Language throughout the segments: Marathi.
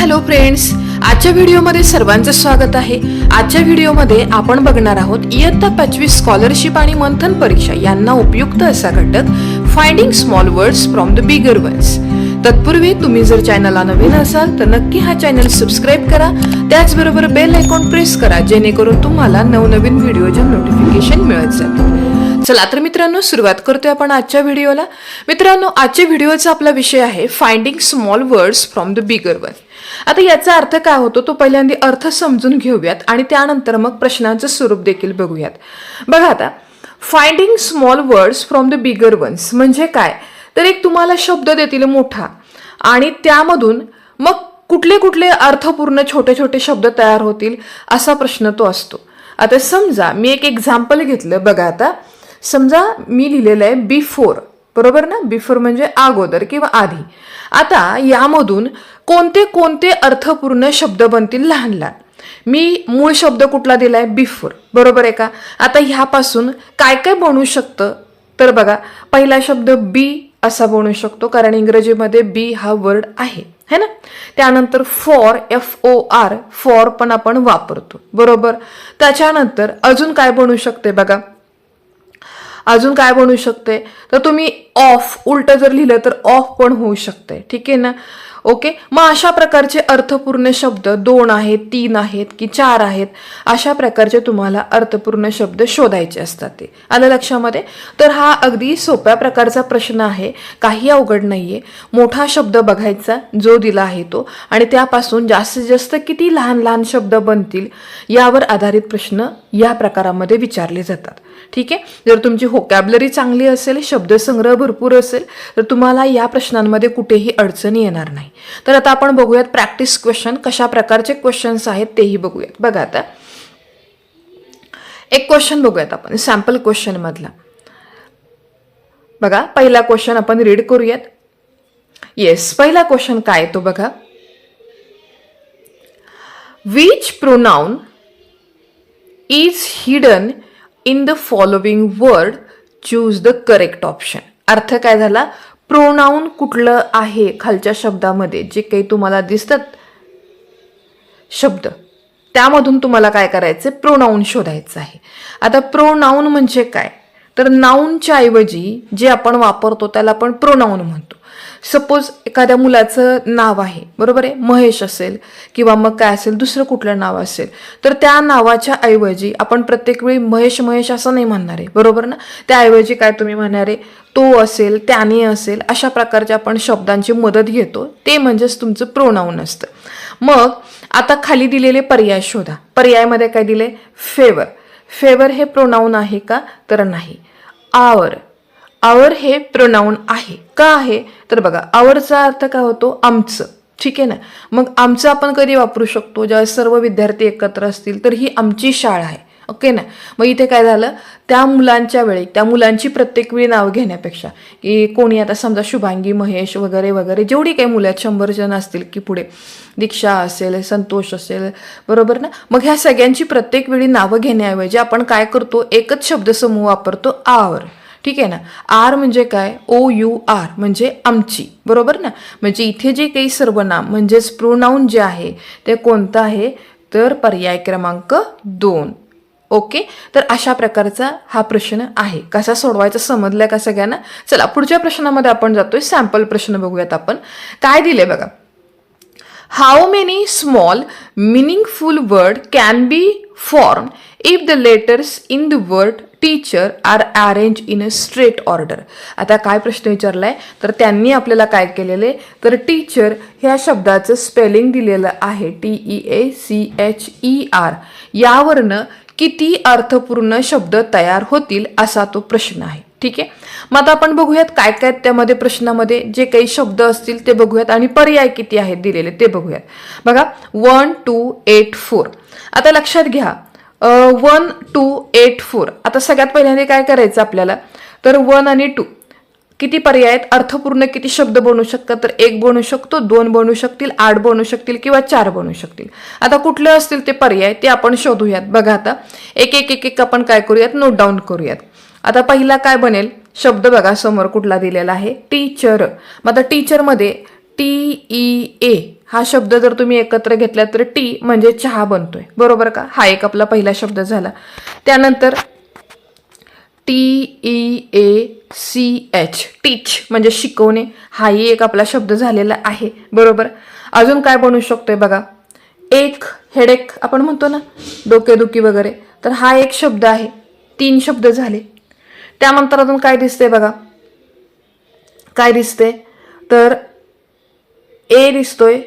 हॅलो फ्रेंड्स, आजच्या व्हिडिओमध्ये सर्वांचं स्वागत आहे। आजच्या व्हिडिओमध्ये आपण बघणार आहोत इयत्ता 5वी स्कॉलरशिप आणि मंथन परीक्षा यांना उपयुक्त असा घटक finding small words from the bigger ones. तत्पूर्वी तुम्ही जर चॅनलला नवीन असाल तर नक्की हा चॅनल सबस्क्राइब करा, त्याचबरोबर बेल आयकॉन प्रेस करा जेणेकरून तुम्हाला नवनवीन व्हिडिओचे नोटिफिकेशन मिळत जातील। चला तर मित्रांनो, सुरुवात करतोय आपण आजच्या व्हिडिओला। मित्रांनो, आजच्या व्हिडिओचा आपला विषय आहे finding small words from the bigger one. आता याचा अर्थ काय होतो तो पहिल्यांदा अर्थ समजून घेऊयात आणि त्यानंतर मग प्रश्नांचं स्वरूप देखील बघूयात। बघा, आता finding small words from the bigger ones म्हणजे काय, तर एक तुम्हाला शब्द देतील मोठा आणि त्यामधून मग कुठले कुठले अर्थपूर्ण छोटे छोटे शब्द तयार होतील असा प्रश्न तो असतो। आता समजा मी एक एक्झाम्पल घेतलं, बघा आता समजा मी लिहिलेलं आहे बिफोर, बरोबर ना, बिफोर म्हणजे अगोदर किंवा आधी। आता यामधून कोणते कोणते अर्थपूर्ण शब्द बनतील लहान लहान। मी मूळ शब्द कुठला दिलाय, बिफोर, बरोबर आहे का। आता ह्यापासून काय काय बनू शकतं, तर बघा पहिला शब्द बी असा बनू शकतो, कारण इंग्रजीमध्ये बी हा वर्ड आहे है ना। त्यानंतर फॉर, FOR, फॉर पण आपण वापरतो, बरोबर। त्याच्यानंतर अजून काय बनू शकते, बघा अजून काय बनू शकते, तर तुम्ही ऑफ उलट जर लिहिलं तर ऑफ पण होऊ शकते, ठीक आहे ना। ओके, मग अशा प्रकारचे अर्थपूर्ण शब्द 2 आहेत, 3 आहेत की 4 आहेत, अशा प्रकारचे तुम्हाला अर्थपूर्ण शब्द शोधायचे असतात। ते आलं लक्षामध्ये। तर हा अगदी सोप्या प्रकारचा प्रश्न आहे, काही अवघड नाहीये। मोठा शब्द बघायचा जो दिला आहे तो आणि त्यापासून जास्तीत जास्त किती लहान लहान शब्द बनतील यावर आधारित प्रश्न या प्रकारामध्ये विचारले जातात, ठीक आहे। जर तुमची व्होकॅब्युलरी चांगली असेल, शब्दसंग्रह भरपूर असेल तर तुम्हाला या प्रश्नांमध्ये कुठेही अडचण येणार नाही। तर आता आपण बघूयात प्रॅक्टिस क्वेश्चन, कशा प्रकारचे क्वेश्चन्स आहेत तेही बघूयात। बघा आता एक क्वेश्चन बघूयात आपण सॅम्पल क्वेश्चन मधला। बघा पहिला क्वेश्चन आपण रीड करूयात। येस, पहिला क्वेश्चन काय तो बघा, which pronoun is hidden in the following word, choose the correct option. अर्थ काय झाला, प्रोनाउन कुठलं आहे खालच्या शब्दामध्ये जे काही तुम्हाला दिसतात शब्द, त्यामधून तुम्हाला काय करायचं, प्रोनाउन शोधायचं आहे। आता प्रोनाउन म्हणजे काय, तर नाउनच्या ऐवजी जे आपण वापरतो त्याला आपण प्रोनाउन म्हणतो। सपोज एखाद्या मुलाचं नाव आहे, बरोबर आहे, महेश असेल किंवा मग काय असेल दुसरं कुठलं नाव असेल, तर त्या नावाच्या ऐवजी आपण प्रत्येक वेळी महेश महेश असं नाही म्हणणार आहे, बरोबर ना। त्याऐवजी काय तुम्ही म्हणणार आहे, तो असेल, त्याने असेल, अशा प्रकारच्या आपण शब्दांची मदत घेतो, ते म्हणजेच तुमचं प्रोनाउन असतं। मग आता खाली दिलेले पर्याय शोधा। पर्यायामध्ये काय दिले, फेवर, फेवर हे प्रोनाउन आहे का, तर नाही। आवर, आवर हे प्रोनाउन आहे का आहे, तर बघा आवरचा अर्थ काय होतो, आमचं, ठीक आहे ना। मग आमचं आपण कधी वापरू शकतो, जेव्हा सर्व विद्यार्थी एकत्र असतील तर ही आमची शाळा आहे, ओके ना। मग इथे काय झालं, त्या मुलांच्या वेळी त्या मुलांची प्रत्येक वेळी नाव घेण्यापेक्षा की कोणी आता समजा शुभांगी, महेश वगैरे वगैरे जेवढी काही मुलं आहेत 100 जण असतील की पुढे दीक्षा असेल, संतोष असेल, बरोबर ना। मग ह्या सगळ्यांची प्रत्येक वेळी नावं घेण्याऐवजी आपण काय करतो, एकच शब्दसमूह वापरतो, आवर, ठीक आहे ना। आर म्हणजे काय, OUR म्हणजे आमची, बरोबर ना। म्हणजे इथे जे काही सर्वनाम म्हणजेच प्रोनाउन जे आहे ते कोणतं आहे, तर पर्याय क्रमांक 2। ओके, तर अशा प्रकारचा हा प्रश्न आहे। कसा सोडवायचा समजलाय का सगळ्यांना। चला पुढच्या प्रश्नामध्ये आपण जातोय, सॅम्पल प्रश्न बघूयात आपण काय दिले बघा। How many small meaningful word can be form if the letters in the word teacher are arrange in a straight order. आता काय प्रश्न विचारलाय, तर त्यांनी आपल्याला काय केलेले, तर टीचर ह्या शब्दाचं स्पेलिंग दिलेलं आहे TEACHER, यावरनं किती अर्थपूर्ण शब्द तयार होतील असा तो प्रश्न आहे, ठीक आहे। मग आता आपण बघूयात काय काय त्यामध्ये प्रश्नामध्ये जे काही शब्द असतील ते बघूयात आणि पर्याय किती आहेत दिलेले ते बघूयात। बघा 1 2 8 4। आता लक्षात घ्या 1 2 8 4। आता सगळ्यात पहिल्यांदा काय करायचं आपल्याला, तर 1 आणि 2 किती पर्याय आहेत, अर्थपूर्ण किती शब्द बनू शकतात, तर 1 बनू शकतो, 2 बनू शकतील, 8 बनू शकतील किंवा 4 बनू शकतील। आता कुठले असतील ते पर्याय ते आपण शोधूयात। बघा आता एक एक एक एक आपण काय करूयात, नोट डाऊन करूयात। आता पहिला काय बनेल शब्द, बघा समोर कुठला दिलेला आहे, टीचर। मग आता टीचर मध्ये TEA हा शब्द जर तुम्ही एकत्र घेतला तर टी म्हणजे चहा बनतोय, बरोबर का? हा एक आपला पहिला शब्द झाला. त्यानंतर TEACH टीच म्हणजे शिकवणे, हाही एक आपला शब्द झालेला आहे, बरोबर. अजून काय बनू शकतोय बघा, एक हेडेक आपण म्हणतो ना, डोकेदुखी वगैरे, तर हा एक शब्द आहे. 3 शब्द झाले. त्यानंतर अजून काय दिसते बघा, काय दिसते तर ए दिसतोय,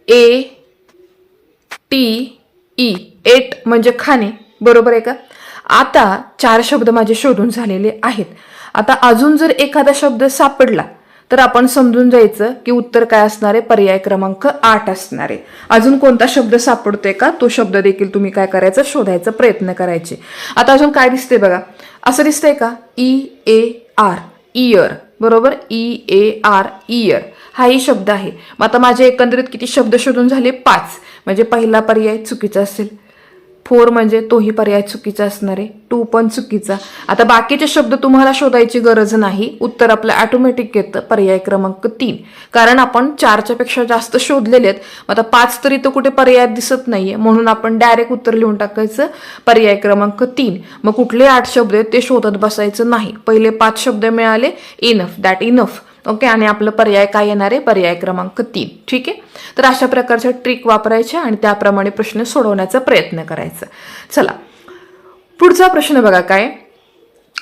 ATE एट म्हणजे खाणे, बरोबर आहे का? आता 4 शब्द माझे शोधून झालेले आहेत. आता अजून जर एखादा शब्द सापडला तर आपण समजून जायचं की उत्तर काय असणार आहे, पर्याय क्रमांक 8 असणार आहे. अजून कोणता शब्द सापडतोय का, तो शब्द देखील तुम्ही काय करायचं, शोधायचा प्रयत्न करायचे. आता अजून काय दिसते बघा, असं दिसतंय का, EAR इयर, बरोबर. EAR इयर हाही शब्द आहे. मग आता माझे एकंदरीत किती शब्द शोधून झाले, 5. म्हणजे पहिला पर्याय चुकीचा असेल, 4 म्हणजे तोही पर्याय चुकीचा असणार आहे, 2 पण चुकीचा. आता बाकीचे शब्द तुम्हाला शोधायची गरज नाही, उत्तर आपलं ऑटोमॅटिक येतं, पर्याय क्रमांक 3. कारण आपण 4च्या पेक्षा जास्त शोधलेले आहेत. आता 5 तरी तो कुठे पर्याय दिसत नाहीये, म्हणून आपण डायरेक्ट उत्तर लिहून टाकायचं पर्याय क्रमांक 3. मग कुठले 8 शब्द आहेत ते शोधत बसायचं नाही. पहिले 5 शब्द मिळाले, इनफ, दॅट इनफ. ओके, आणि आपलं पर्याय काय येणार आहे, पर्याय क्रमांक 3. ठीक आहे. तर अशा प्रकारच्या ट्रिक वापरायच्या आणि त्याप्रमाणे प्रश्न सोडवण्याचा प्रयत्न करायचा. चला पुढचा प्रश्न बघा काय,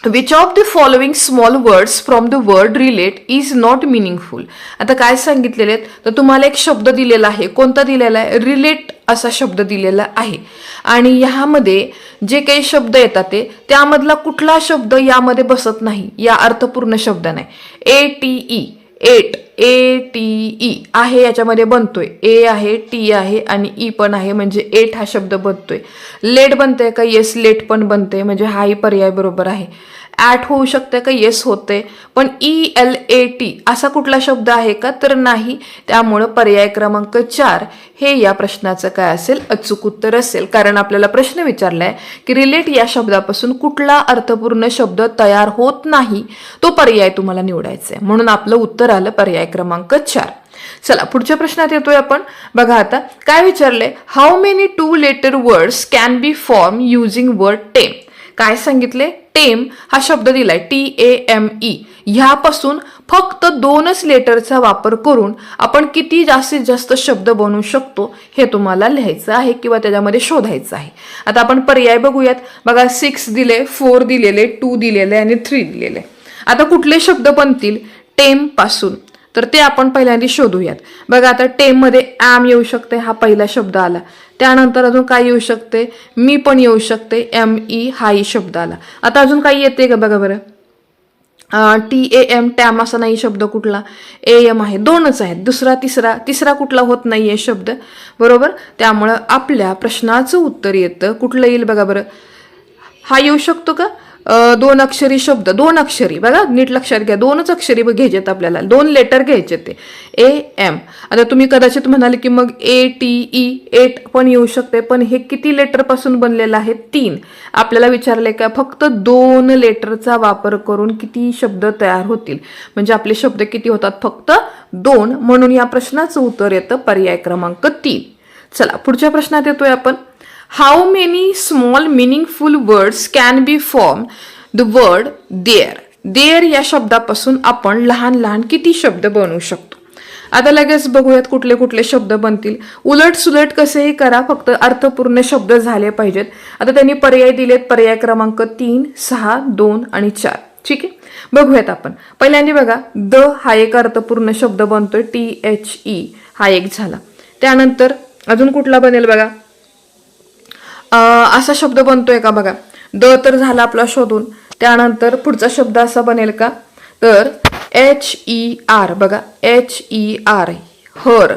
which of the following small words from the word relate is not meaningful. आता काय सांगितलेले आहेत, तर तुम्हाला एक शब्द दिलेला आहे. कोणता दिलेला आहे, रिलेट असा शब्द दिलेला आहे. आणि ह्यामध्ये जे काही शब्द येतात त्यामधला कुठला शब्द यामध्ये बसत नाही, या अर्थपूर्ण शब्द नाही. ATE एट, ATE आहे, याच्यामध्ये बनतोय. ए आहे, टी आहे आणि ई पण आहे, म्हणजे एट हा शब्द बनतोय. लेट बनते का, येस लेट पण बनते, म्हणजे हाही पर्याय बरोबर आहे. ॲट होऊ शकते का, येस होते. पण ELAT असा कुठला शब्द आहे का, तर नाही. त्यामुळं पर्याय क्रमांक 4 हे या प्रश्नाचं काय असेल, अचूक उत्तर असेल. कारण आपल्याला प्रश्न विचारलाय की रिलेट या शब्दापासून कुठला अर्थपूर्ण शब्द तयार होत नाही, तो पर्याय तुम्हाला निवडायचा आहे. म्हणून आपलं उत्तर आलं पर्याय क्रमांक 4. चला पुढच्या प्रश्नात येतोय आपण. बघा आता काय विचारलंय, how many 2 letter words can be form using word tame. काय सांगितले, टेम हा शब्द दिलाय, TAME. ह्यापासून फक्त 2च लेटरचा वापर करून आपण किती जास्तीत जास्त शब्द बनवू शकतो हे तुम्हाला लिहायचं आहे किंवा त्याच्यामध्ये शोधायचं आहे. आता आपण पर्याय बघूयात. बघा 6 दिले, 4 दिलेले, 2 दिलेले आणि 3 दिलेले. आता कुठले शब्द बनतील टेम पासून, तर ते आपण पहिल्यांदा शोधूयात. बघा आता टेम मध्ये ॲम येऊ शकते, हा पहिला शब्द आला. त्यानंतर अजून काय येऊ शकते, मी पण येऊ शकते, ME हाही शब्द आला. आता अजून काही येते का बघा बरं, TAM टॅम असा नाही शब्द कुठला, AM आहे, 2च आहेत. दुसरा तिसरा कुठला होत नाहीये शब्द, बरोबर. त्यामुळं आपल्या प्रश्नाचं उत्तर येतं कुठलं येईल बघा बरं, हा येऊ शकतो का, 2 अक्षरी शब्द, 2 अक्षरी, बघा नीट लक्षात घ्या, 2च अक्षरी घ्यायचेत आपल्याला, 2 लेटर घ्यायचे ते, AM. आता तुम्ही कदाचित म्हणाले की मग ATE एट पण येऊ शकते, पण हे किती लेटर पासून बनलेलं आहे, 3. आपल्याला विचारले का फक्त 2 लेटरचा वापर करून किती शब्द तयार होतील, म्हणजे आपले शब्द किती होतात, फक्त 2. म्हणून या प्रश्नाचं उत्तर येतं पर्याय क्रमांक 3. चला पुढच्या प्रश्नात येतोय आपण. How many small meaningful words can be formed the word there. There या शब्दापासून आपण लहान लहान किती शब्द बनवू शकतो. आता लगेच बघूयात कुठले कुठले शब्द बनतील. उलट सुलट कसेही करा, फक्त अर्थपूर्ण शब्द झाले पाहिजेत. आता त्यांनी पर्याय दिलेत, पर्याय क्रमांक 3, 6, 2 आणि 4. ठीक आहे, बघूयात आपण. पहिल्यांदा बघा, द हा एक अर्थपूर्ण शब्द बनतोय, THE हा एक झाला. त्यानंतर अजून कुठला बनेल बघा, असा शब्द बनतोय का बघा, द तर झाला आपला शोधून. त्यानंतर पुढचा शब्द असा बनेल का, तर HER बघा, HER हर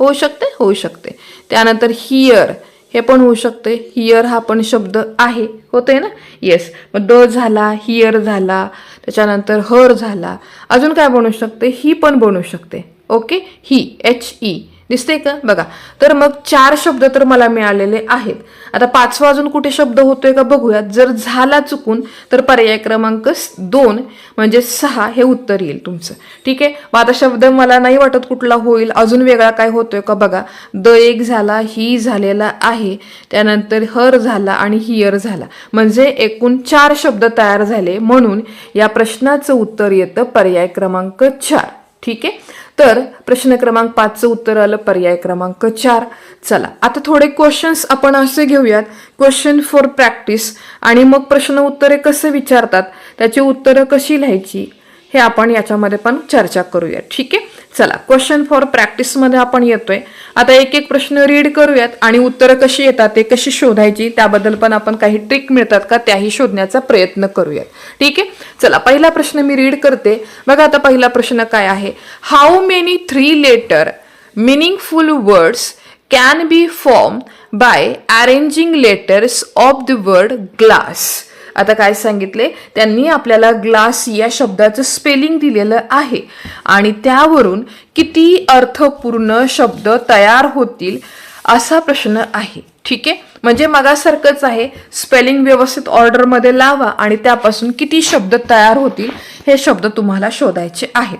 होऊ शकते. त्यानंतर हियर हे पण होऊ शकते, हियर हा पण शब्द आहे, होते ना, येस. मग द झाला, हियर झाला, त्याच्यानंतर हर झाला. अजून काय बनवू शकते, ही पण बनवू शकते. ओके, ही HE दिसते का बघा. तर मग 4 शब्द तर मला मिळालेले आहेत. आता 5वा अजून कुठे शब्द होतोय का बघूयात. जर झाला चुकून तर पर्याय क्रमांक 2 म्हणजे 6 हे उत्तर येईल तुमचं. ठीक आहे. मग आता शब्द मला नाही वाटत कुठला होईल. अजून वेगळा काय होतोय का बघा. द एक झाला, ही झालेला आहे, त्यानंतर हर झाला आणि हियर झाला, म्हणजे एकूण 4 शब्द तयार झाले. म्हणून या प्रश्नाचं उत्तर येतं पर्याय क्रमांक 4. ठीक आहे. तर प्रश्न क्रमांक 5चं उत्तर आलं पर्याय क्रमांक 4. चला आता थोडे क्वेश्चन्स आपण असे घेऊयात, क्वेश्चन फॉर प्रॅक्टिस, आणि मग प्रश्न उत्तरे कसे विचारतात, त्याची उत्तरं कशी लिहायची हे आपण याच्यामध्ये पण चर्चा करूयात. ठीक आहे. चला क्वेश्चन फॉर प्रॅक्टिस मध्ये आपण येतोय. आता एक एक प्रश्न रीड करूयात आणि उत्तरं कशी येतात ते कशी शोधायची त्याबद्दल पण आपण काही ट्रिक मिळतात का त्याही शोधण्याचा प्रयत्न करूयात. ठीक आहे. चला पहिला प्रश्न मी रीड करते बघा. आता पहिला प्रश्न काय आहे. How many 3 letter meaningful words can be formed by arranging letters of the word glass. आता काय सांगितले त्यांनी आपल्याला ग्लास या शब्दाचं स्पेलिंग दिलेलं आहे आणि त्यावरून किती अर्थपूर्ण शब्द तयार होतील असा प्रश्न आहे. ठीक आहे. म्हणजे मगासारखंच आहे, स्पेलिंग व्यवस्थित ऑर्डरमध्ये लावा आणि त्यापासून किती शब्द तयार होतील हे शब्द तुम्हाला शोधायचे आहेत.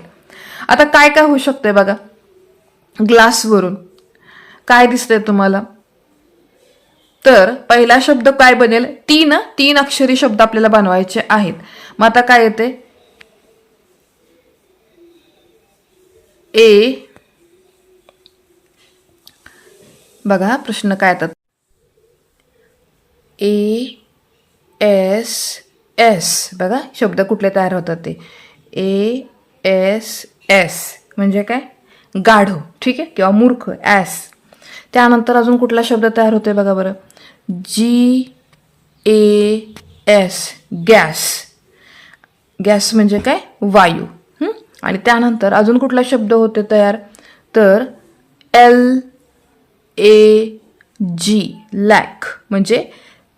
आता काय काय होऊ शकते बघा. ग्लासवरून काय दिसतंय तुम्हाला. तर पहिला शब्द काय बनेल. 3 अक्षरी शब्द आपल्याला बनवायचे आहेत. मग आता काय येते. ए बघा प्रश्न काय येतात. ए एस एस बघा शब्द कुठले तयार होतात ते. ए एस एस म्हणजे काय गाढव. ठीक आहे. किंवा मूर्ख एस. त्यानंतर अजून कुठला शब्द तयार होतोय बघा बरं. जी ए एस गॅस. गॅस म्हणजे काय वायू. आणि त्यानंतर अजून कुठला शब्द होते तयार तर एल ए जी लॅक म्हणजे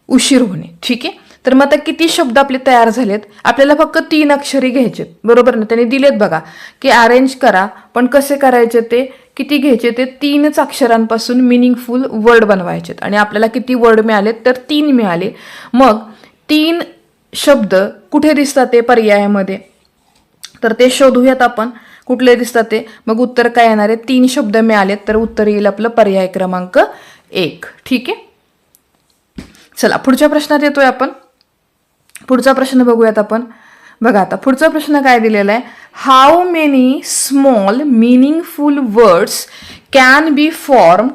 उशीर होणे. ठीक आहे. तर मग आता किती शब्द आपले तयार झालेत. आपल्याला फक्त 3 अक्षरी घ्यायचे बरोबर ना. त्यांनी दिलेत बघा की अरेंज करा, पण कसे करायचे ते किती घ्यायचे ते 3च अक्षरांपासून मिनिंगफुल वर्ड बनवायचे आणि आपल्याला किती वर्ड मिळाले तर 3 मिळाले. मग 3 शब्द कुठे दिसतात ते पर्यायामध्ये तर ते शोधूयात आपण कुठले दिसतात ते. मग उत्तर काय येणार आहे. 3 शब्द मिळालेत तर उत्तर येईल आपलं पर्याय क्रमांक 1. ठीक आहे. चला पुढच्या प्रश्नात येतोय आपण. पुढचा प्रश्न बघूयात आपण. बघा आता पुढचा प्रश्न काय दिलेला आहे. How many small meaningful words can be formed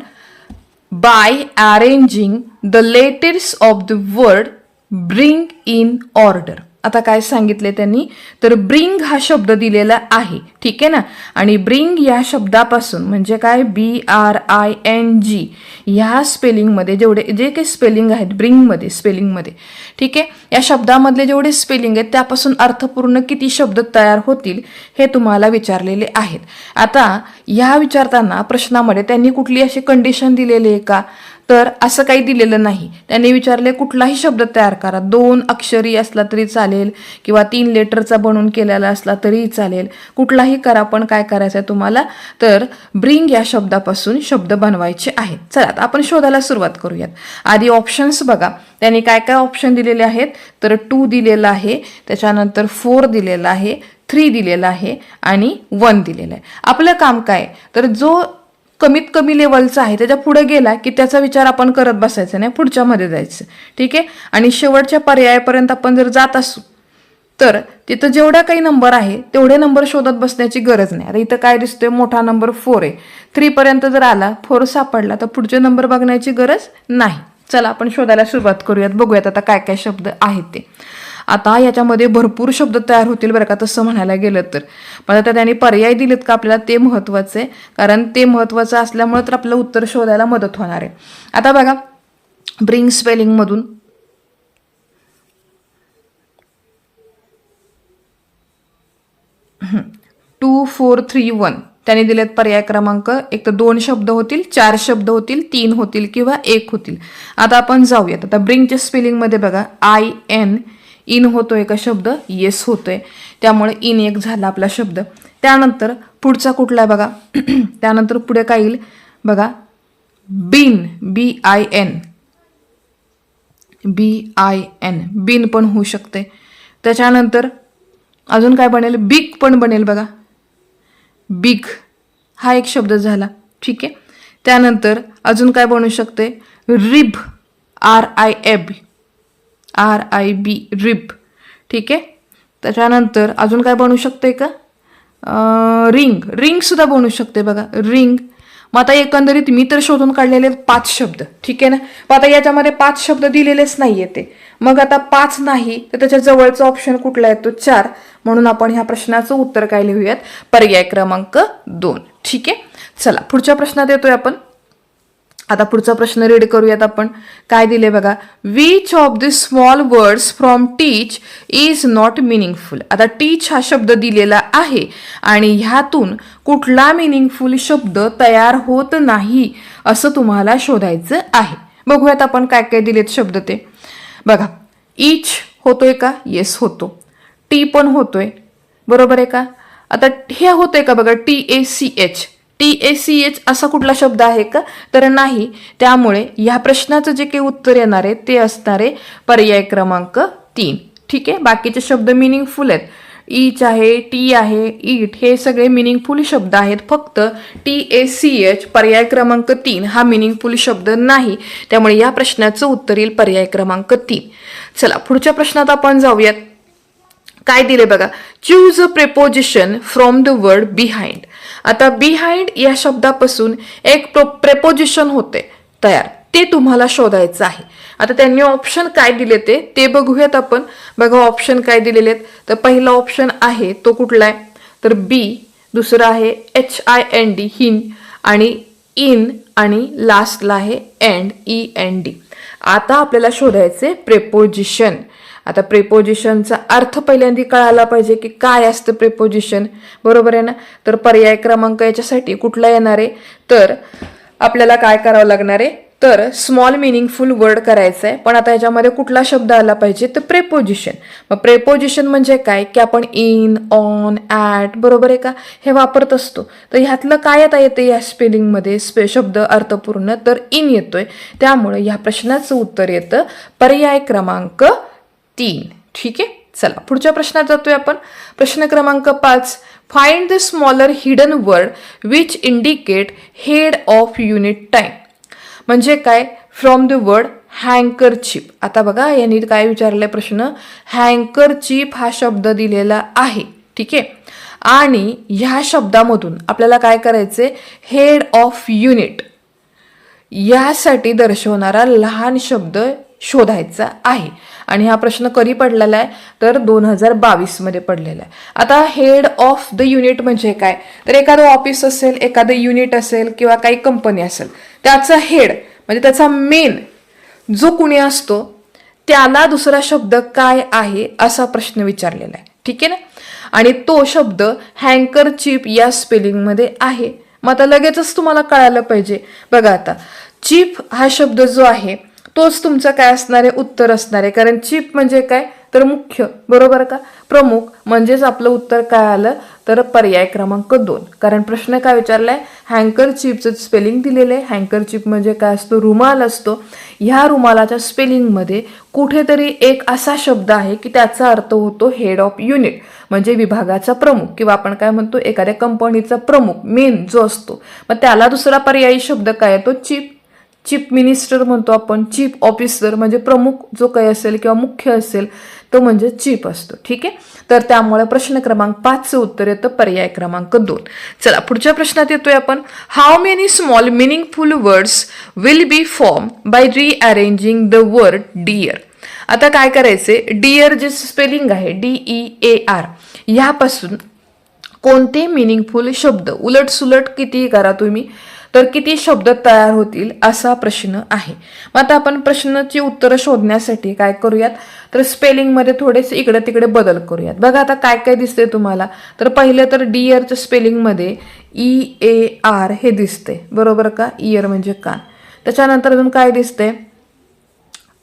by arranging the letters of the word bring in order. आता काय सांगितले त्यांनी तर ब्रिंग हा शब्द दिलेला आहे. ठीक आहे ना. आणि ब्रिंग या शब्दापासून म्हणजे काय BRING ह्या स्पेलिंगमध्ये जे काही स्पेलिंग आहेत ब्रिंगमध्ये स्पेलिंगमध्ये. ठीक आहे. या शब्दामधले जेवढे स्पेलिंग आहेत त्यापासून अर्थपूर्ण किती शब्द तयार होतील हे तुम्हाला विचारलेले आहेत. आता ह्या विचारताना प्रश्नामध्ये त्यांनी कुठली अशी कंडिशन दिलेली आहे का तर असं काही दिलेलं नाही. त्यांनी विचारले कुठलाही शब्द तयार करा. 2 अक्षरी असला तरी चालेल किंवा 3 लेटरचा बनवून केलेला असला तरी चालेल. कुठलाही करा पण काय करायचं आहे तुम्हाला तर ब्रिंग या शब्दापासून शब्द बनवायचे आहेत. चला आता आपण शोधायला सुरुवात करूयात. आधी ऑप्शन्स बघा. त्यांनी काय काय ऑप्शन दिलेले आहेत तर 2 दिलेला आहे, त्याच्यानंतर 4 दिलेला आहे, 3 दिलेला आहे आणि 1 दिलेला आहे. आपलं काम काय तर जो कमीत कमी लेवलचा आहे त्याच्या पुढे गेला की त्याचा विचार आपण करत बसायचा नाही, पुढच्या मध्ये जायचं. ठीक आहे. आणि शेवटच्या पर्यायापर्यंत आपण जर जात असू तर तिथं जेवढा काही नंबर आहे तेवढे नंबर शोधत बसण्याची गरज नाही. आता इथं काय दिसतोय मोठा नंबर 4 आहे. 3 पर्यंत जर आला 4 सापडला तर पुढचे नंबर बघण्याची गरज नाही. चला आपण शोधायला सुरुवात करूयात. बघूयात आता काय काय शब्द आहेत ते. आता याच्यामध्ये भरपूर शब्द तयार होतील बरं का तसं म्हणायला गेलं तर. पण आता त्यांनी पर्याय दिलेत का आपल्याला ते महत्त्वाचं आहे, कारण ते महत्त्वाचं असल्यामुळे तर आपलं उत्तर शोधायला मदत होणार आहे. आता बघा ब्रिंग स्पेलिंगमधून टू 4 3 1 त्यांनी दिलेत पर्याय क्रमांक. एक तर 2 शब्द होतील, 4 शब्द होतील, 3 होतील किंवा 1 होतील. आता आपण जाऊयात. आता ब्रिंगच्या स्पेलिंगमध्ये बघा IN इन होतोय का शब्द येस होतोय, त्यामुळे इन एक झाला आपला शब्द. त्यानंतर पुढचा कुठला आहे बघा त्यानंतर पुढे काय येईल बघा बिन, BIN, बिन पण होऊ शकते. त्याच्यानंतर अजून काय बनेल, बिग पण बनेल बघा, बिग हा एक शब्द झाला. ठीक आहे. त्यानंतर अजून काय बनू शकते, रिब, RIB, रिब. ठीक आहे. त्याच्यानंतर अजून काय बनू शकते का, रिंग सुद्धा बनू शकते बघा, रिंग. मग आता एकंदरीत मी तर शोधून काढलेले 5 शब्द. ठीक आहे ना. मग आता याच्यामध्ये 5 शब्द दिलेलेच नाहीये ते. मग आता 5 नाही तर त्याच्या जवळचा ऑप्शन कुठला येतो, 4. म्हणून आपण ह्या प्रश्नाचं उत्तर काय लिहूयात, पर्याय क्रमांक 2. ठीक आहे. चला पुढच्या प्रश्नात येतोय आपण. आता पुढचा प्रश्न रीड करूयात आपण. काय दिले बघा, which of the small words from teach is not meaningful. आता टीच हा शब्द दिलेला आहे आणि ह्यातून कुठला मिनिंगफुल शब्द तयार होत नाही असं तुम्हाला शोधायचं आहे. बघूयात आपण काय काय दिलेत शब्द ते. बघा, इच होतोय का, येस होतो. टी पण होतोय, बरोबर आहे का. आता हे होतंय का बघा, TACH असा कुठला शब्द आहे का, तर नाही. त्यामुळे या प्रश्नाचं जे काही उत्तर येणार आहे ते असणार आहे पर्याय क्रमांक 3. ठीक आहे. बाकीचे शब्द मिनिंगफुल आहेत. इच आहे, टी आहे, इट, हे सगळे मिनिंगफुल शब्द आहेत. फक्त TACH पर्याय क्रमांक 3 हा मिनिंगफुल शब्द नाही. त्यामुळे या प्रश्नाचं उत्तर येईल पर्याय क्रमांक 3. चला पुढच्या प्रश्नात आपण जाऊयात. काय दिले बघा, choose a preposition from the word behind. आता बिहाइंड या शब्दापासून एक प्रेपोजिशन होते तयार, ते तुम्हाला शोधायचं आहे. आता त्यांनी ऑप्शन काय दिले ते बघूयात आपण. बघा ऑप्शन काय दिलेले आहेत. तर पहिला ऑप्शन आहे तो कुठला आहे, तर बी. दुसरा आहे HIND, हिन, आणि इन, आणि लास्टला आहे एंड, END. आता आपल्याला शोधायचे प्रेपोजिशन. आता प्रेपोजिशनचा अर्थ पहिल्यांदा कळायला पाहिजे की काय असतं प्रेपोजिशन, बरोबर आहे ना. तर पर्याय क्रमांक याच्यासाठी कुठला येणार आहे, तर आपल्याला काय करावं लागणार आहे, तर स्मॉल मिनिंगफुल वर्ड करायचं आहे. पण आता याच्यामध्ये कुठला शब्द आला पाहिजे, तर प्रेपोजिशन. मग प्रेपोजिशन म्हणजे काय की आपण इन, ऑन, ॲट, बरोबर आहे का, हे वापरत असतो. तर ह्यातलं काय आता येते या स्पेलिंगमध्ये शब्द अर्थपूर्ण, तर इन येतोय. त्यामुळे या प्रश्नाचं उत्तर येतं पर्याय क्रमांक 3. ठीक आहे. चला पुढच्या प्रश्नात जातोय आपण. प्रश्न क्रमांक 5, find the smaller hidden word which indicate head of unit time. म्हणजे काय, फ्रॉम द वर्ड हँकरचीप. आता बघा यांनी काय विचारलंय प्रश्न, हँकरचीप हा शब्द दिलेला आहे. ठीक आहे. आणि ह्या शब्दामधून आपल्याला काय करायचंय, हेड ऑफ युनिट यासाठी दर्शवणारा लहान शब्द शोधायचा आहे. आणि हा प्रश्न कधी पडलेला आहे, तर 2022 मध्ये पडलेला आहे. आता हेड ऑफ द युनिट म्हणजे काय, तर एखादं ऑफिस असेल, एखादं युनिट असेल किंवा काही कंपनी असेल, त्याचा हेड म्हणजे त्याचा मेन जो कुणी असतो त्याला दुसरा शब्द काय आहे असा प्रश्न विचारलेला आहे. ठीक आहे ना. आणि तो शब्द हँकरचीप या स्पेलिंगमध्ये आहे. मग आता लगेचच तुम्हाला कळायला पाहिजे. बघा आता चीप हा शब्द जो आहे तोच तुमचं काय असणार आहे, उत्तर असणार आहे. कारण चीप म्हणजे काय, तर मुख्य, बरोबर का, प्रमुख. म्हणजेच आपलं उत्तर काय आलं, तर पर्याय क्रमांक 2. कारण प्रश्न काय विचारलाय, हँकरचीपचं स्पेलिंग दिलेलं आहे. हँकरचीप म्हणजे काय असतो, रुमाल असतो. ह्या रुमालाच्या स्पेलिंगमध्ये कुठेतरी एक असा शब्द आहे की त्याचा अर्थ होतो हेड ऑफ युनिट, म्हणजे विभागाचा प्रमुख, किंवा आपण काय म्हणतो एखाद्या कंपनीचा प्रमुख, मेन जो असतो. मग त्याला दुसरा पर्यायी शब्द काय येतो, चीफ. चीफ मिनिस्टर म्हणतो आपण, चीफ ऑफिसर म्हणजे प्रमुख जो काही असेल किंवा मुख्य असेल तो म्हणजे चीफ असतो. ठीक आहे. तर त्यामुळे प्रश्न क्रमांक 5चं उत्तर येतं पर्याय क्रमांक 2. चला पुढच्या प्रश्नात येतोय आपण. How many small meaningful words will be form by rearranging the word dear. आता काय करायचे, डिअर जे स्पेलिंग आहे DEAR यापासून कोणते मिनिंगफुल शब्द उलट सुलट किती करा तुम्ही, तर किती शब्द तयार होतील असा प्रश्न आहे. मग आता आपण प्रश्नाची उत्तरं शोधण्यासाठी काय करूयात, तर स्पेलिंगमध्ये थोडेसे इकडे तिकडे बदल करूयात. बघा आता काय काय दिसते तुम्हाला. तर पहिले तर डिअरच्या स्पेलिंगमध्ये EAR हे दिसते, बरोबर का, इयर म्हणजे कान. त्याच्यानंतर अजून काय दिसते,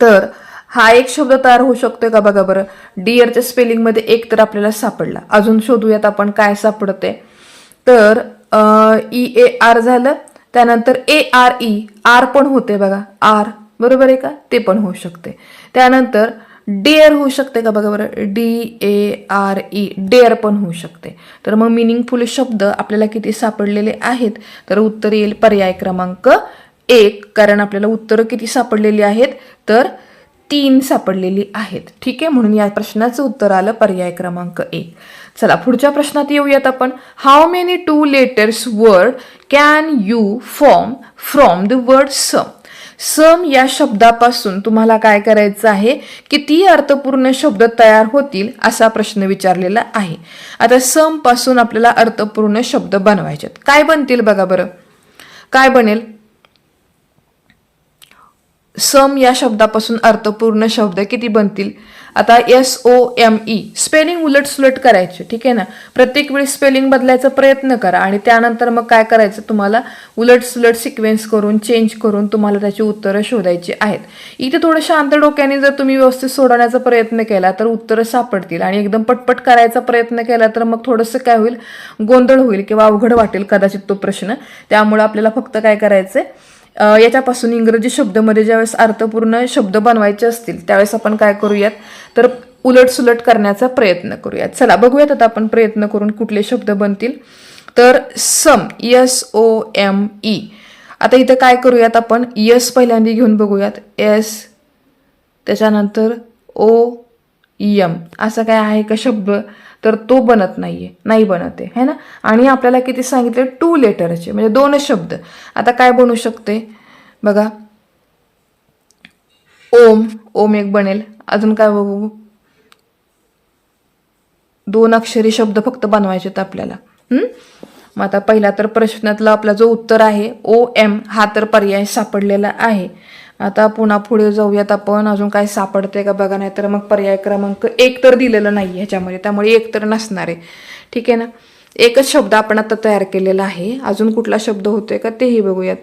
तर हा एक शब्द तयार होऊ शकतोय का बघा बरं. डिअरच्या स्पेलिंगमध्ये एक तर आपल्याला सापडला. अजून शोधूयात आपण काय सापडते. तर EAR झालं, त्यानंतर ARE, आर पण होते बघा, आर बरोबर आहे का, ते पण होऊ शकते. त्यानंतर डेअर होऊ शकते का बघा बरं, DARE, डेअर पण होऊ शकते. तर मग मिनिंगफुल शब्द आपल्याला किती सापडलेले आहेत, तर उत्तर येईल पर्याय क्रमांक 1, कारण आपल्याला उत्तरं किती सापडलेली आहेत, तर 3 सापडलेली आहेत. ठीक आहे, म्हणून या प्रश्नाचं उत्तर आलं पर्याय क्रमांक 1. चला पुढच्या प्रश्नात येऊयात आपण. How many 2 letters word can you form from the word sum. Sum या शब्दापासून तुम्हाला काय करायचं आहे, किती अर्थपूर्ण शब्द तयार होतील असा प्रश्न विचारलेला आहे. आता सम पासून आपल्याला अर्थपूर्ण शब्द बनवायचे. काय बनतील बघा बरं, काय बनेल, सम या शब्दापासून अर्थपूर्ण शब्द किती बनतील. आता SOME स्पेलिंग उलट सुलट करायचे. ठीक आहे ना, प्रत्येक वेळी स्पेलिंग बदलायचा प्रयत्न करा आणि त्यानंतर मग काय करायचं, तुम्हाला उलट सुलट सिक्वेन्स करून चेंज करून तुम्हाला त्याची उत्तरं शोधायची आहेत. इथे थोडं शांत डोक्याने जर तुम्ही व्यवस्थित सोडवण्याचा प्रयत्न केला तर उत्तरं सापडतील, आणि एकदम पटपट करायचा प्रयत्न केला तर मग थोडंसं काय होईल, गोंधळ होईल किंवा अवघड वाटेल कदाचित तो प्रश्न. त्यामुळे आपल्याला फक्त काय करायचंय, याच्यापासून इंग्रजी शब्दामध्ये ज्यावेळेस अर्थपूर्ण शब्द बनवायचे असतील त्यावेळेस आपण काय करूयात, तर उलट सुलट करण्याचा प्रयत्न करूयात. चला बघूयात आता आपण प्रयत्न करून कुठले शब्द बनतील. तर सम, SOME. आता इथं काय करूयात आपण, यस पहिल्यांदा घेऊन बघूयात, S त्याच्यानंतर OM, असं काय आहे का शब्द, तर तो बनत नाहीये, नाही बनत आहे ना. आणि आपल्याला किती सांगितले, 2 लेटरचे म्हणजे 2 शब्द. आता काय बनू शकते बघा, ओम, ओम एक बनेल. अजून काय बघू, 2 अक्षरी शब्द फक्त बनवायचे आहेत आपल्याला. मग आता पहिला तर प्रश्नातला आपला जो उत्तर आहे OM हा तर पर्याय सापडलेला आहे. आता पुन्हा पुढे जाऊयात आपण, अजून काय सापडते का बघा, नाही तर मग पर्याय क्रमांक 1 तर दिलेलं नाही ह्याच्यामध्ये, त्यामुळे 1 तर नसणार आहे. ठीक आहे ना, एकच शब्द आपण आता तयार केलेला आहे. अजून कुठला शब्द होतोय का तेही बघूयात.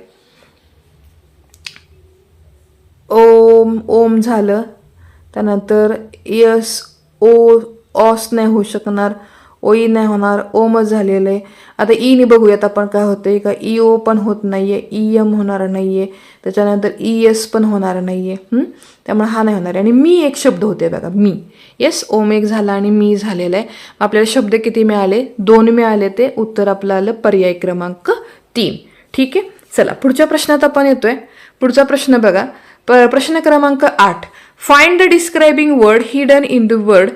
ओम, ओम झालं. त्यानंतर ऑस नाही होऊ शकणार, ओई नाही होणार, ओमच झालेलं आहे. आता ईने बघूयात आपण काय होतंय का, EO पण होत नाहीये, EM होणार नाहीये, त्याच्यानंतर ES पण होणार नाहीये. त्यामुळे हा नाही होणार. आणि मी एक शब्द होते बघा, मी. येस, ओम एक झाला आणि मी झालेला आहे. आपल्याला शब्द किती मिळाले, 2 मिळाले. ते उत्तर आपलं आलं पर्याय क्रमांक 3. ठीक आहे, चला पुढच्या प्रश्नात आपण येतोय. पुढचा प्रश्न बघा, प्रश्न क्रमांक 8. Find the describing word hidden in the word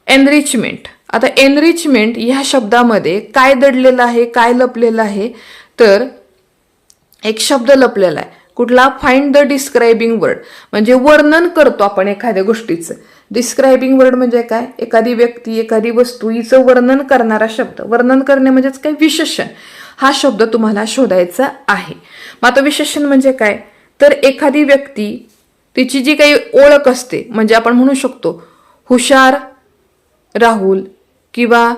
enrichment. आता एनरिचमेंट ह्या शब्दामध्ये काय दडलेलं आहे, काय लपलेलं आहे, तर एक शब्द लपलेला आहे. कुठला, फाइंड द डिस्क्रायबिंग वर्ड, म्हणजे वर्णन करतो आपण एखाद्या गोष्टीचं. डिस्क्रायबिंग वर्ड म्हणजे काय, एखादी व्यक्ती, एखादी वस्तू हिचं वर्णन करणारा शब्द. वर्णन करणे म्हणजेच काय, विशेषण. हा शब्द तुम्हाला शोधायचा आहे. मग आता विशेषण म्हणजे काय, तर एखादी व्यक्ती, तिची जी काही ओळख असते, म्हणजे आपण म्हणू शकतो हुशार राहुल, किंवा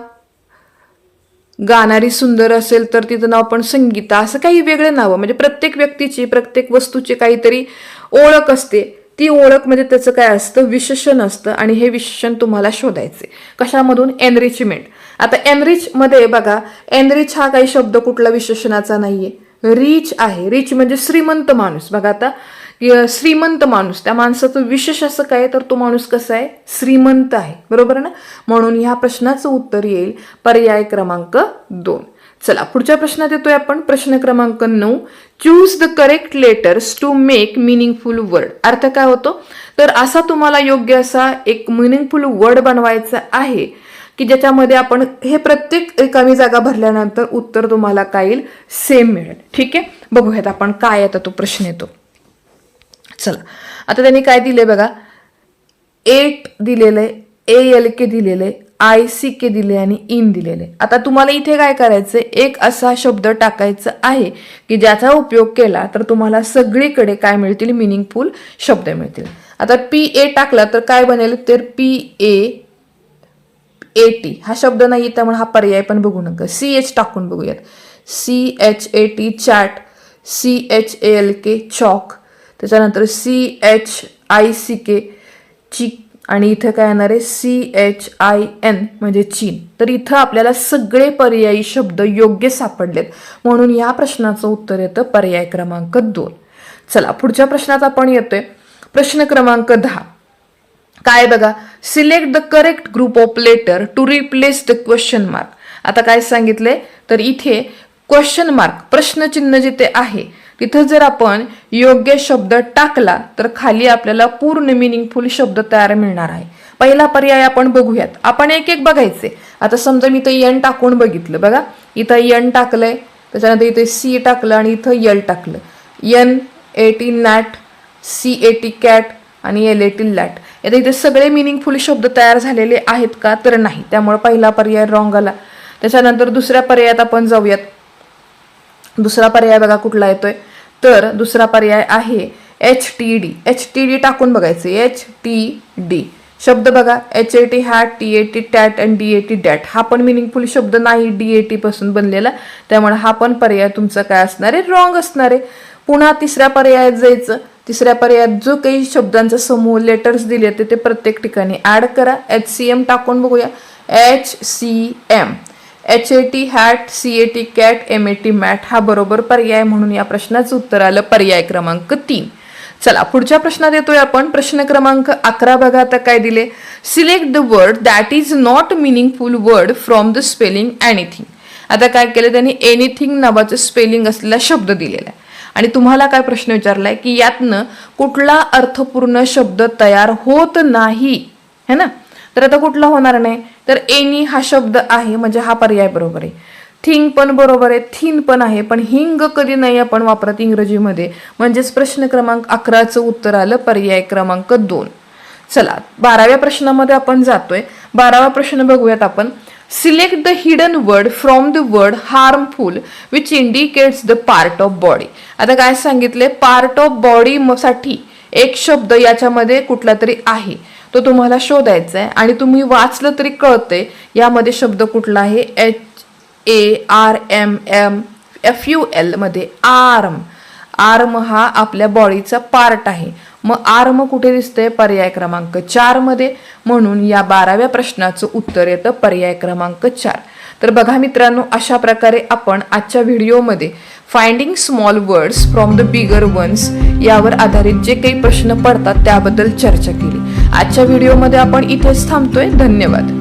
गाणारी सुंदर असेल तर तिचं नाव पण संगीता, असं काही वेगळे नावं. म्हणजे प्रत्येक व्यक्तीची, प्रत्येक वस्तूची काहीतरी ओळख असते. ती ओळख म्हणजे त्याचं काय असतं, विशेषण असतं. आणि हे विशेषण तुम्हाला शोधायचे कशामधून, एनरिचमेंट. आता एनरिच मध्ये बघा, एनरिच हा काही शब्द कुठला विशेषणाचा नाहीये, रिच आहे. रिच म्हणजे श्रीमंत माणूस. बघा आता श्रीमंत माणूस, त्या माणसाचं विशेष असं काय, तर तो माणूस कसा आहे, श्रीमंत आहे. बरोबर ना, म्हणून ह्या प्रश्नाचं उत्तर येईल पर्याय क्रमांक 2. चला पुढच्या प्रश्नात येतोय आपण. प्रश्न क्रमांक 9. Choose the correct letters to make meaningful word. अर्थ काय होतो, तर असा तुम्हाला योग्य असा एक मिनिंगफुल वर्ड बनवायचा आहे की ज्याच्यामध्ये आपण हे प्रत्येक रिकामी जागा भरल्यानंतर उत्तर तुम्हाला काय येईल, सेम मिळेल. ठीक आहे, बघूयात आपण काय आता तो प्रश्न येतो. चला आता त्यांनी काय दिले बघा, 8 दिलेलं आहे, ALK दिलेलं आहे, ICK दिले आणि इन दिलेले. आता तुम्हाला इथे काय करायचंय, एक असा शब्द टाकायचा आहे की ज्याचा उपयोग केला तर तुम्हाला सगळीकडे काय मिळतील, मिनिंगफुल शब्द मिळतील. आता PA टाकला तर काय बनेल, तर PAAT हा शब्द नाही, त्यामुळे हा पर्याय पण बघू नका. CH टाकून बघूयात, CHAT चॅट, CHALK चॉक, त्याच्यानंतर CHICK चिक, आणि इथे काय येणार आहे CHIN म्हणजे चीन. तर इथं आपल्याला सगळे पर्यायी शब्द योग्य सापडलेत, म्हणून या प्रश्नाचं उत्तर येतं पर्याय क्रमांक 2. चला पुढच्या प्रश्नात आपण येतोय. प्रश्न क्रमांक 10 काय बघा, select the correct group of letter to replace the question mark. आता काय सांगितले, तर इथे क्वेश्चन मार्क प्रश्नचिन्ह जिथे आहे तिथं जर आपण योग्य शब्द टाकला तर खाली आपल्याला पूर्ण मिनिंगफुल शब्द तयार मिळणार आहे. पहिला पर्याय आपण बघूयात. आपण एक एक बघायचे. आता समजा मी इथं एन टाकून बघितलं, बघा इथं एन टाकलंय, त्याच्यानंतर इथे सी टाकलं आणि इथं यल टाकलं. NAT नॅट, CAT कॅट आणि LAT लॅट. आता इथे सगळे मिनिंगफुल शब्द तयार झालेले आहेत का, तर नाही. त्यामुळे पहिला पर्याय रॉंग आला. त्याच्यानंतर दुसऱ्या पर्यायात आपण जाऊयात. दुसरा पर्याय बघा कुठला येतोय, तर दुसरा पर्याय आहे HTD टाकून बघायचे. HTD शब्द बघा, HAT हॅट, TAT टॅट आणि DAT डॅट. हा पण मिनिंगफुल शब्द नाही DAT पासून बनलेला, त्यामुळे हा पण पर्याय तुमचा काय असणार आहे, रॉंग असणार आहे. पुन्हा तिसऱ्या पर्यायात जायचं. तिसऱ्या पर्यायात जो काही शब्दांचा समूह लेटर्स दिले ते प्रत्येक ठिकाणी ऍड करा. HCM टाकून बघूया. HCM, HAT hat, CAT cat, MAT mat हा बरोबर पर्याय, म्हणून या प्रश्नाचं उत्तर आलं पर्याय क्रमांक 3. चला पुढच्या प्रश्नात येतोय आपण. प्रश्न क्रमांक 11 बघा आता काय दिले, select the word that is not meaningful word from the spelling anything. आता काय केलं त्यांनी, एनिथिंग नावाचं स्पेलिंग असलेला शब्द दिलेला आहे आणि तुम्हाला काय प्रश्न विचारलाय की यातनं कुठला अर्थपूर्ण शब्द तयार होत नाही, है ना. तर आता कुठला होणार नाही, तर एनी हा शब्द आहे म्हणजे हा पर्याय बरोबर आहे. थिंग पण बरोबर आहे, थिन पण आहे, पण हिंग कधी नाही आपण वापरत इंग्रजीमध्ये, म्हणजेच प्रश्न क्रमांक 11चं उत्तर आलं पर्याय क्रमांक 2. चला 12व्या प्रश्नामध्ये आपण जातोय. 12वा प्रश्न बघूयात आपण. Select the hidden word from the word harmful which indicates the part of body. आता काय सांगितले, पार्ट ऑफ बॉडी साठी एक शब्द याच्यामध्ये कुठला तरी आहे, तो तुम्हाला शोधायचा आहे आणि तुम्ही वाचलं तरी कळतंय यामध्ये शब्द कुठला आहे. HARMFUL मध्ये आर्म. आर्म हा आपल्या बॉडीचा पार्ट आहे. मग आर्म कुठे दिसतंय, पर्याय क्रमांक 4 मध्ये, म्हणून या 12व्या प्रश्नाचं उत्तर येतं पर्याय क्रमांक 4. तर बघा मित्रांनो, अशा प्रकारे आपण आजच्या व्हिडिओमध्ये finding small words from the bigger ones यावर आधारित जे काही प्रश्न पडतात त्याबद्दल चर्चा केली. आजच्या व्हिडिओमध्ये आपण इथेच थांबतोय. धन्यवाद.